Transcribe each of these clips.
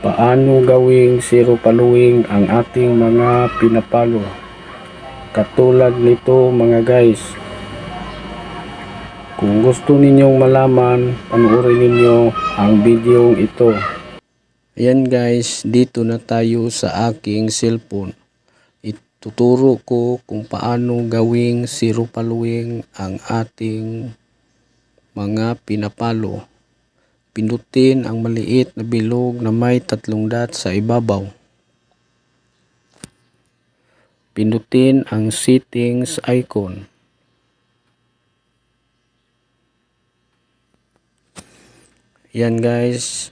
Paano gawing zero following ang ating mga pinapalo? Katulad nito mga guys. Kung gusto ninyong malaman, panoorin ninyo ang video ito. Ayan guys, dito na tayo sa aking cellphone. Ituturo ko kung paano gawing zero following ang ating mga pinapalo. Pindutin ang maliit na bilog na may 3 dot sa ibabaw. Pindutin ang settings icon. Yan guys.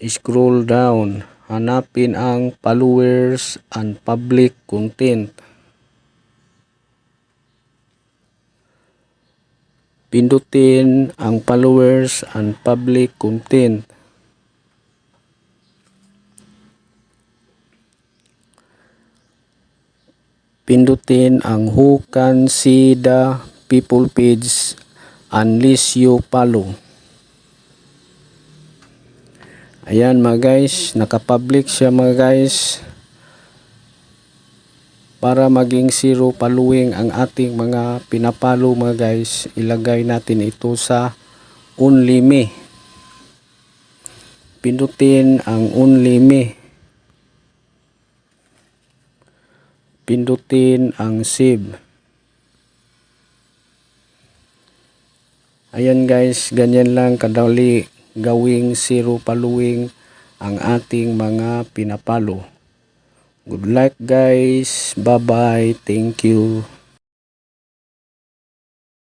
Scroll down. Hanapin ang followers and public content. Pindutin ang followers and public content. Pindutin ang who can see the people page unless you follow. Ayan mga guys, nakapublic siya mga guys. Para maging zero following ang ating mga pinapalo mga guys, ilagay natin ito sa only me. Pindutin ang only me. Pindutin ang save. Ayan guys, ganyan lang kadali gawing zero following ang ating mga pinapalo. Good luck guys. Bye bye. Thank you.